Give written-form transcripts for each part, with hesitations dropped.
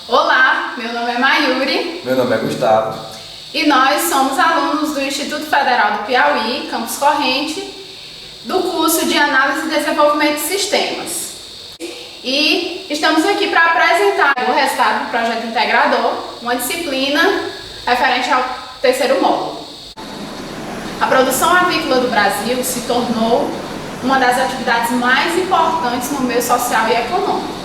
Olá, meu nome é Mayuri. Meu nome é Gustavo. E nós somos alunos do Instituto Federal do Piauí, Campus Corrente, do curso de Análise e Desenvolvimento de Sistemas. E estamos aqui para apresentar o resultado do projeto integrador, uma disciplina referente ao terceiro módulo. A produção avícola do Brasil se tornou uma das atividades mais importantes no meio social e econômico.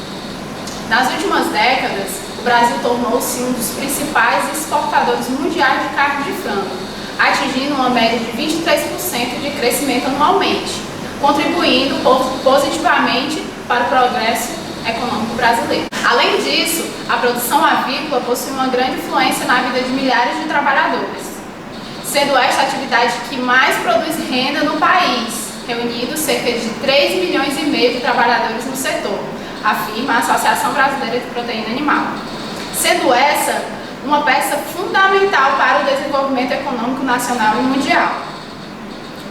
Nas últimas décadas, o Brasil tornou-se um dos principais exportadores mundiais de carne de frango, atingindo uma média de 23% de crescimento anualmente, contribuindo positivamente para o progresso econômico brasileiro. Além disso, a produção avícola possui uma grande influência na vida de milhares de trabalhadores, sendo esta a atividade que mais produz renda no país, reunindo cerca de 3,5 milhões de trabalhadores no setor, afirma a Associação Brasileira de Proteína Animal. Sendo essa uma peça fundamental para o desenvolvimento econômico nacional e mundial.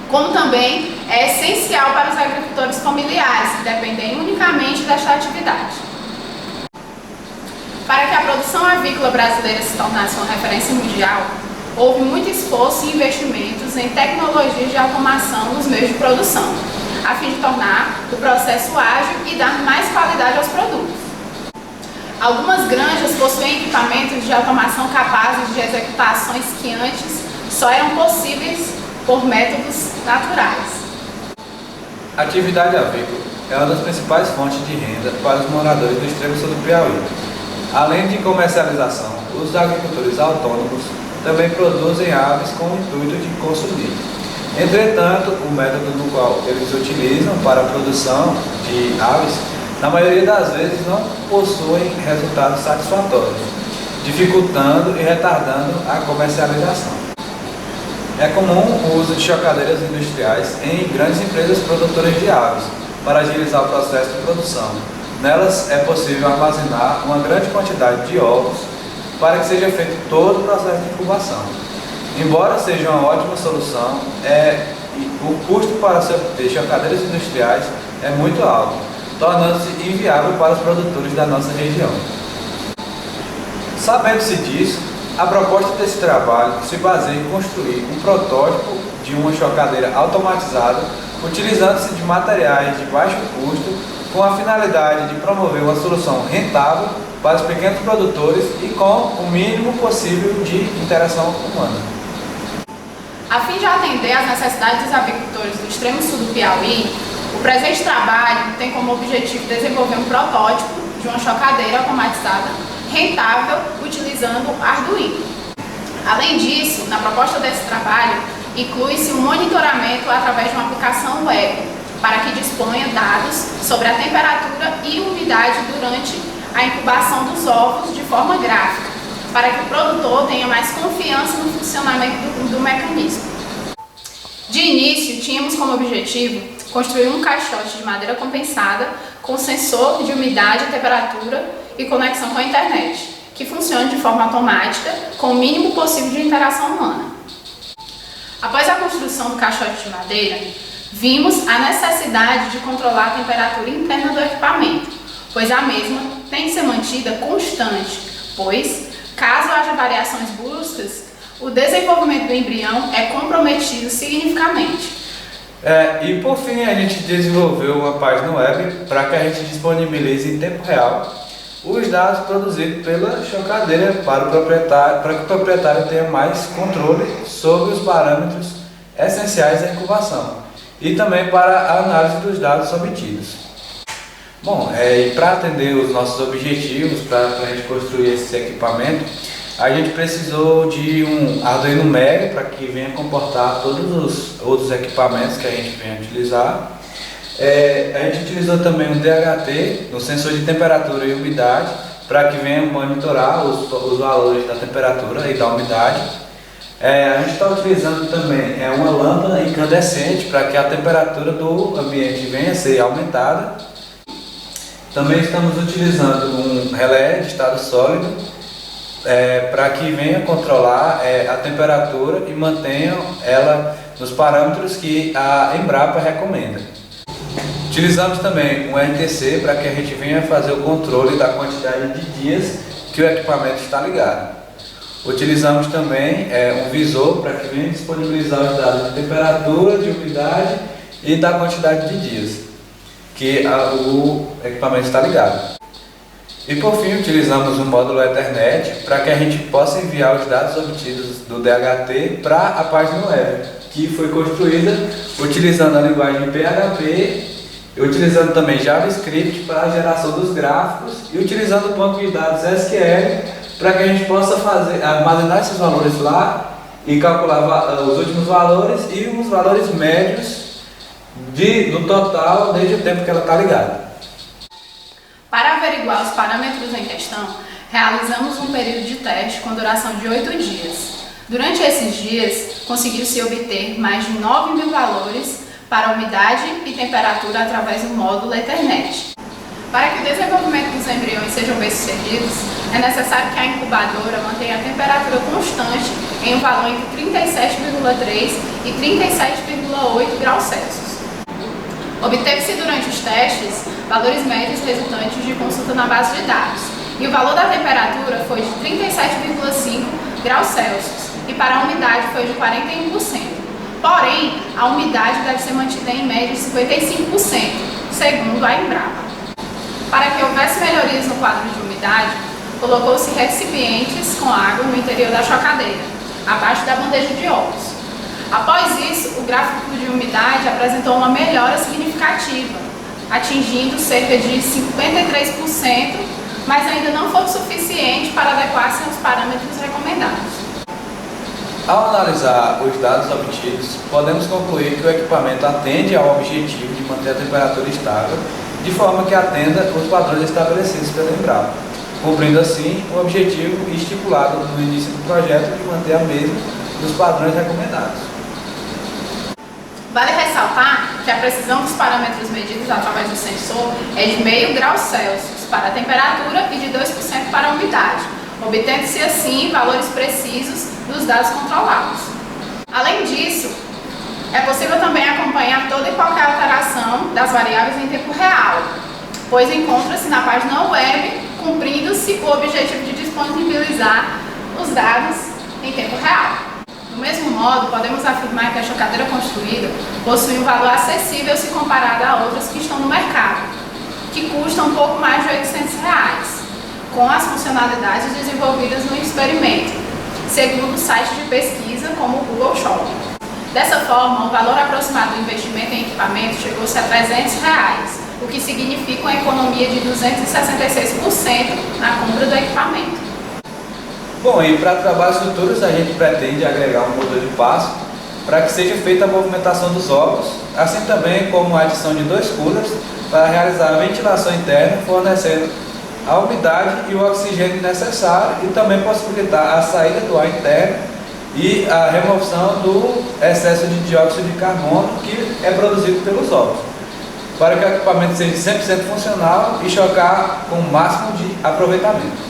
Como também é essencial para os agricultores familiares, que dependem unicamente desta atividade. Para que a produção avícola brasileira se tornasse uma referência mundial, houve muito esforço e investimentos em tecnologias de automação nos meios de produção, a fim de tornar o processo ágil e dar mais qualidade aos produtos. Algumas granjas possuem equipamentos de automação capazes de executar ações que antes só eram possíveis por métodos naturais. A atividade avícola é uma das principais fontes de renda para os moradores do extremo sul do Piauí. Além de comercialização, os agricultores autônomos também produzem aves com o intuito de consumir. Entretanto, o método no qual eles utilizam para a produção de aves, na maioria das vezes não possuem resultados satisfatórios, dificultando e retardando a comercialização. É comum o uso de chocadeiras industriais em grandes empresas produtoras de aves, para agilizar o processo de produção. Nelas é possível armazenar uma grande quantidade de ovos para que seja feito todo o processo de incubação. Embora seja uma ótima solução, o custo para se obter chocadeiras industriais é muito alto, tornando-se inviável para os produtores da nossa região. Sabendo-se disso, a proposta desse trabalho se baseia em construir um protótipo de uma chocadeira automatizada, utilizando-se de materiais de baixo custo, com a finalidade de promover uma solução rentável para os pequenos produtores e com o mínimo possível de interação humana. A fim de atender às necessidades dos avicultores do extremo sul do Piauí, o presente trabalho tem como objetivo desenvolver um protótipo de uma chocadeira automatizada rentável utilizando Arduino. Além disso, na proposta desse trabalho, inclui-se um monitoramento através de uma aplicação web para que disponha dados sobre a temperatura e umidade durante a incubação dos ovos de forma gráfica, para que o produtor tenha mais confiança no funcionamento do mecanismo. De início, tínhamos como objetivo construir um caixote de madeira compensada com sensor de umidade e temperatura e conexão com a internet, que funcione de forma automática, com o mínimo possível de interação humana. Após a construção do caixote de madeira, vimos a necessidade de controlar a temperatura interna do equipamento, pois a mesma tem que ser mantida constante, pois, caso haja variações bruscas, o desenvolvimento do embrião é comprometido significativamente. E por fim, a gente desenvolveu uma página web para que a gente disponibilize em tempo real os dados produzidos pela chocadeira para que o proprietário tenha mais controle sobre os parâmetros essenciais da incubação e também para a análise dos dados obtidos. Bom, e para atender os nossos objetivos, para a gente construir esse equipamento, a gente precisou de um Arduino Mega para que venha comportar todos os outros equipamentos que a gente vem utilizar. A gente utilizou também um DHT, um sensor de temperatura e umidade, para que venha monitorar os valores da temperatura e da umidade. A gente está utilizando também uma lâmpada incandescente para que a temperatura do ambiente venha a ser aumentada. Também estamos utilizando um relé de estado sólido para que venha controlar a temperatura e mantenha ela nos parâmetros que a Embrapa recomenda. Utilizamos também um RTC para que a gente venha fazer o controle da quantidade de dias que que o equipamento está ligado. Utilizamos também um visor para que venha disponibilizar os dados de temperatura, de umidade e da quantidade de dias que o equipamento está ligado. E por fim, utilizamos um módulo Ethernet para que a gente possa enviar os dados obtidos do DHT para a página web, que foi construída utilizando a linguagem PHP, utilizando também JavaScript para a geração dos gráficos e utilizando o banco de dados SQL para que a gente possa armazenar esses valores lá e calcular os últimos valores e os valores médios do total desde o tempo que ela está ligada. Para averiguar os parâmetros em questão, realizamos um período de teste com duração de 8 dias. Durante esses dias, conseguiu-se obter mais de 9.000 valores para umidade e temperatura através do módulo Ethernet. Para que o desenvolvimento dos embriões sejam bem-sucedidos, é necessário que a incubadora mantenha a temperatura constante em um valor entre 37,3 e 37,8 graus Celsius. Obteve-se durante os testes valores médios resultantes de consulta na base de dados, e o valor da temperatura foi de 37,5 graus Celsius e para a umidade foi de 41%. Porém, a umidade deve ser mantida em média de 55%, segundo a Embrapa. Para que houvesse melhorias no quadro de umidade, colocou-se recipientes com água no interior da chocadeira, abaixo da bandeja de ovos. Após isso, o gráfico de umidade apresentou uma melhora significativa, atingindo cerca de 53%, mas ainda não foi o suficiente para adequar-se aos parâmetros recomendados. Ao analisar os dados obtidos, podemos concluir que o equipamento atende ao objetivo de manter a temperatura estável, de forma que atenda os padrões estabelecidos pela Embrapa, cumprindo assim o objetivo estipulado no início do projeto de manter a mesma dos padrões recomendados. Vale ressaltar que a precisão dos parâmetros medidos através do sensor é de 0,5 graus Celsius para a temperatura e de 2% para a umidade, obtendo-se assim valores precisos dos dados controlados. Além disso, é possível também acompanhar toda e qualquer alteração das variáveis em tempo real, pois encontra-se na página web, cumprindo-se o objetivo de disponibilizar os dados em tempo real. Do mesmo modo, podemos afirmar que a chocadeira construída possui um valor acessível se comparada a outras que estão no mercado, que custam um pouco mais de R$ 800, com as funcionalidades desenvolvidas no experimento, segundo sites de pesquisa como o Google Shopping. Dessa forma, o valor aproximado do investimento em equipamento chegou-se a R$ 300, o que significa uma economia de 266% na compra do equipamento. Bom, e para trabalhos futuros a gente pretende agregar um motor de passo para que seja feita a movimentação dos ovos, assim também como a adição de 2 coolers para realizar a ventilação interna, fornecendo a umidade e o oxigênio necessário e também possibilitar a saída do ar interno e a remoção do excesso de dióxido de carbono que é produzido pelos ovos, para que o equipamento seja 100% funcional e chocar com o máximo de aproveitamento.